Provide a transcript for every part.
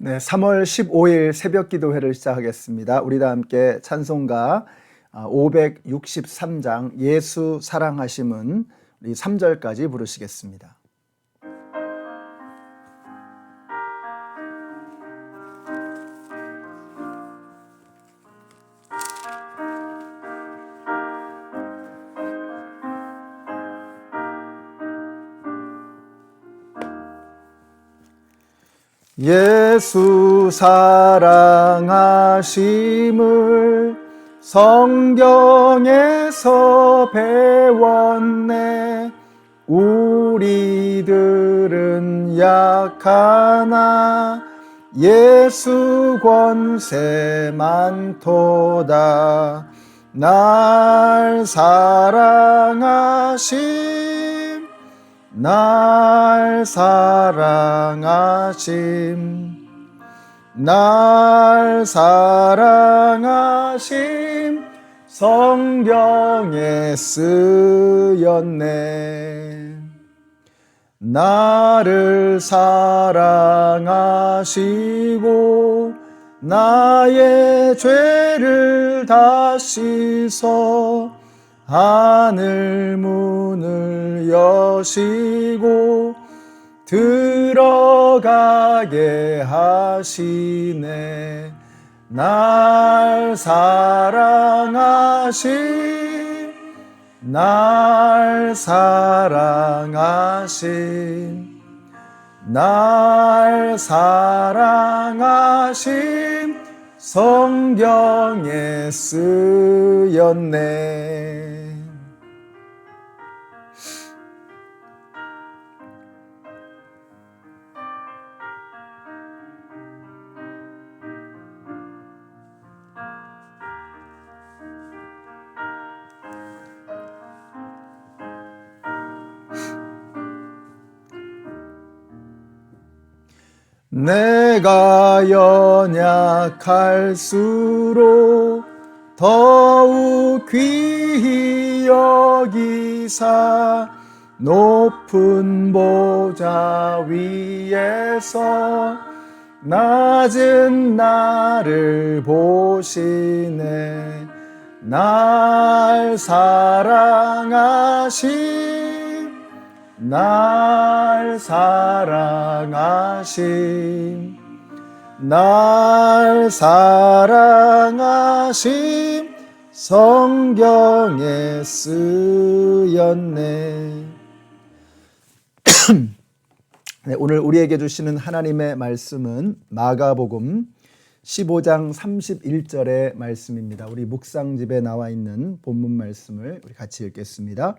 네, 3월 15일 새벽 기도회를 시작하겠습니다. 우리 다 함께 찬송가 563장 예수 사랑하심은 우리 3절까지 부르시겠습니다. 예수 사랑하심을 성경에서 배웠네. 우리들은 약하나 예수 권세 많도다. 날 사랑하심 성경에 쓰였네. 나를 사랑하시고 나의 죄를 다 씻어 하늘 문을 여시고 들어가게 하시네. 날 사랑하심 성경에 쓰였네. 내가 연약할수록 더욱 귀히 여기사 높은 보좌 위에서 낮은 나를 보시네. 날 사랑하심 성경에 쓰였네. 네, 오늘 우리에게 주시는 하나님의 말씀은 마가복음 15장 31절의 말씀입니다. 우리 묵상집에 나와 있는 본문 말씀을 우리 같이 읽겠습니다.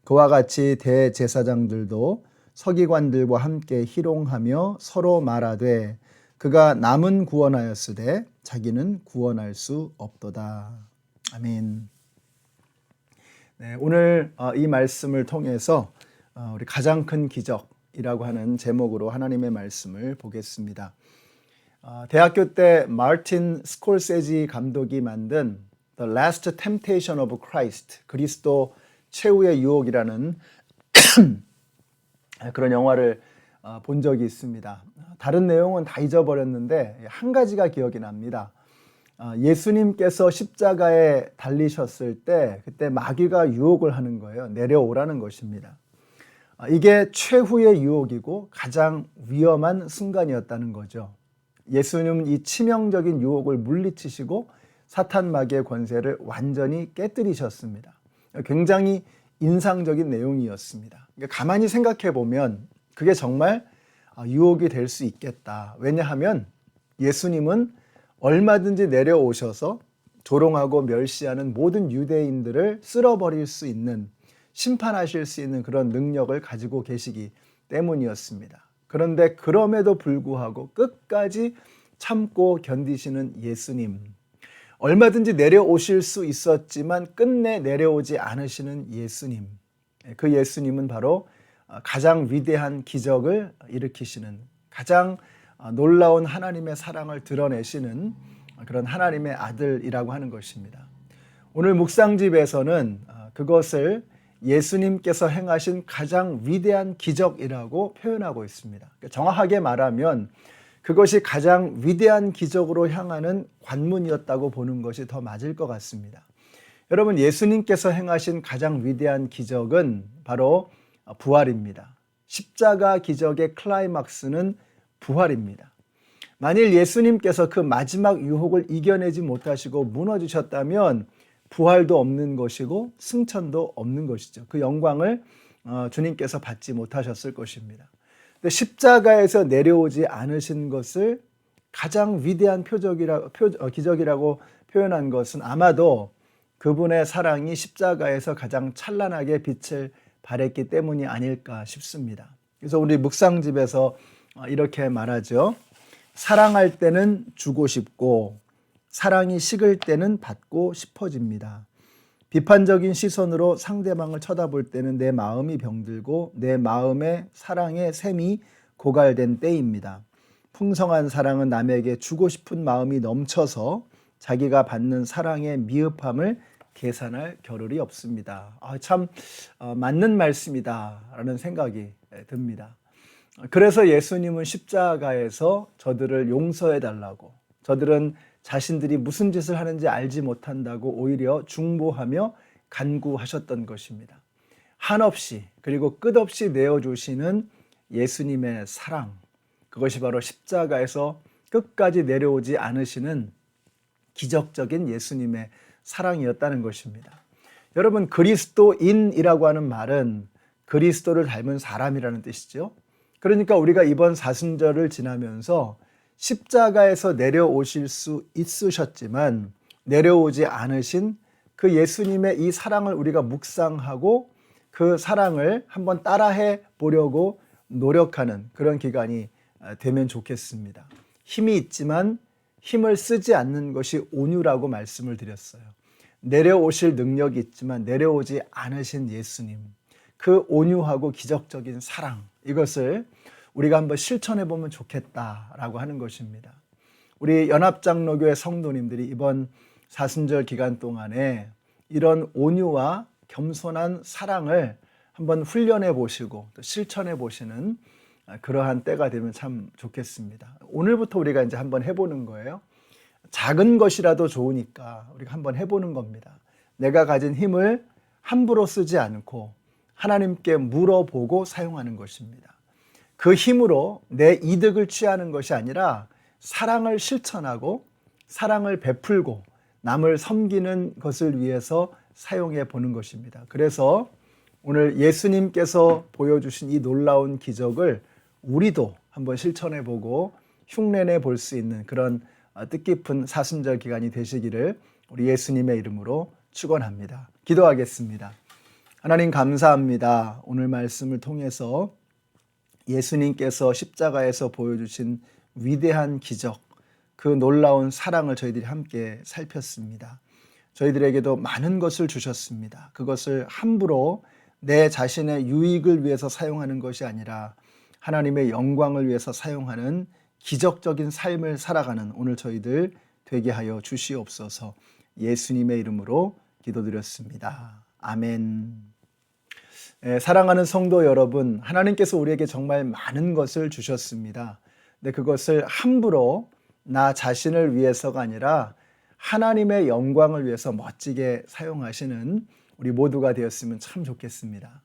그와 같이 대제사장들도 서기관들과 함께 희롱하며 서로 말하되 그가 남은 구원하였으되 자기는 구원할 수 없도다. 아멘. 네, 오늘 이 말씀을 통해서 우리 가장 큰 기적이라고 하는 제목으로 하나님의 말씀을 보겠습니다. 대학교 때 마틴 스콜세지 감독이 만든 The Last Temptation of Christ, 그리스도 최후의 유혹이라는 그런 영화를 본 적이 있습니다. 다른 내용은 다 잊어버렸는데 한 가지가 기억이 납니다. 예수님께서 십자가에 달리셨을 때 그때 마귀가 유혹을 하는 거예요. 내려오라는 것입니다. 이게 최후의 유혹이고 가장 위험한 순간이었다는 거죠. 예수님은 이 치명적인 유혹을 물리치시고 사탄 마귀의 권세를 완전히 깨뜨리셨습니다. 굉장히 인상적인 내용이었습니다. 가만히 생각해 보면 그게 정말 유혹이 될 수 있겠다. 왜냐하면 예수님은 얼마든지 내려오셔서 조롱하고 멸시하는 모든 유대인들을 쓸어버릴 수 있는, 심판하실 수 있는 그런 능력을 가지고 계시기 때문이었습니다. 그런데 그럼에도 불구하고 끝까지 참고 견디시는 예수님, 얼마든지 내려오실 수 있었지만 끝내 내려오지 않으시는 예수님, 그 예수님은 바로 가장 위대한 기적을 일으키시는, 가장 놀라운 하나님의 사랑을 드러내시는 그런 하나님의 아들이라고 하는 것입니다. 오늘 묵상집에서는 그것을 예수님께서 행하신 가장 위대한 기적이라고 표현하고 있습니다. 정확하게 말하면 그것이 가장 위대한 기적으로 향하는 관문이었다고 보는 것이 더 맞을 것 같습니다. 여러분, 예수님께서 행하신 가장 위대한 기적은 바로 부활입니다. 십자가 기적의 클라이막스는 부활입니다. 만일 예수님께서 그 마지막 유혹을 이겨내지 못하시고 무너지셨다면 부활도 없는 것이고 승천도 없는 것이죠. 그 영광을 주님께서 받지 못하셨을 것입니다. 근데 십자가에서 내려오지 않으신 것을 가장 위대한 기적이라고 표현한 것은 아마도 그분의 사랑이 십자가에서 가장 찬란하게 빛을 발했기 때문이 아닐까 싶습니다. 그래서 우리 묵상집에서 이렇게 말하죠. 사랑할 때는 주고 싶고 사랑이 식을 때는 받고 싶어집니다. 비판적인 시선으로 상대방을 쳐다볼 때는 내 마음이 병들고 내 마음에 사랑의 샘이 고갈된 때입니다. 풍성한 사랑은 남에게 주고 싶은 마음이 넘쳐서 자기가 받는 사랑의 미흡함을 계산할 겨를이 없습니다. 참 맞는 말씀이다라는 생각이 듭니다. 그래서 예수님은 십자가에서 저들을 용서해 달라고, 저들은 자신들이 무슨 짓을 하는지 알지 못한다고 오히려 중보하며 간구하셨던 것입니다. 한없이 그리고 끝없이 내어주시는 예수님의 사랑, 그것이 바로 십자가에서 끝까지 내려오지 않으시는 기적적인 예수님의 사랑이었다는 것입니다. 여러분, 그리스도인이라고 하는 말은 그리스도를 닮은 사람이라는 뜻이죠. 그러니까 우리가 이번 사순절을 지나면서 십자가에서 내려오실 수 있으셨지만 내려오지 않으신 그 예수님의 이 사랑을 우리가 묵상하고 그 사랑을 한번 따라해 보려고 노력하는 그런 기간이 되면 좋겠습니다. 힘이 있지만 힘을 쓰지 않는 것이 온유라고 말씀을 드렸어요. 내려오실 능력이 있지만 내려오지 않으신 예수님, 그 온유하고 기적적인 사랑, 이것을 우리가 한번 실천해 보면 좋겠다라고 하는 것입니다. 우리 연합장로교회 성도님들이 이번 사순절 기간 동안에 이런 온유와 겸손한 사랑을 한번 훈련해 보시고 또 실천해 보시는 그러한 때가 되면 참 좋겠습니다. 오늘부터 우리가 이제 한번 해보는 거예요. 작은 것이라도 좋으니까 우리가 한번 해보는 겁니다. 내가 가진 힘을 함부로 쓰지 않고 하나님께 물어보고 사용하는 것입니다. 그 힘으로 내 이득을 취하는 것이 아니라 사랑을 실천하고 사랑을 베풀고 남을 섬기는 것을 위해서 사용해 보는 것입니다. 그래서 오늘 예수님께서 보여주신 이 놀라운 기적을 우리도 한번 실천해 보고 흉내내 볼 수 있는 그런 뜻깊은 사순절 기간이 되시기를 우리 예수님의 이름으로 축원합니다. 기도하겠습니다. 하나님 감사합니다. 오늘 말씀을 통해서 예수님께서 십자가에서 보여주신 위대한 기적, 그 놀라운 사랑을 저희들이 함께 살폈습니다. 저희들에게도 많은 것을 주셨습니다. 그것을 함부로 내 자신의 유익을 위해서 사용하는 것이 아니라 하나님의 영광을 위해서 사용하는 기적적인 삶을 살아가는 오늘 저희들 되게 하여 주시옵소서. 예수님의 이름으로 기도드렸습니다. 아멘. 사랑하는 성도 여러분, 하나님께서 우리에게 정말 많은 것을 주셨습니다. 근데 그것을 함부로 나 자신을 위해서가 아니라 하나님의 영광을 위해서 멋지게 사용하시는 우리 모두가 되었으면 참 좋겠습니다.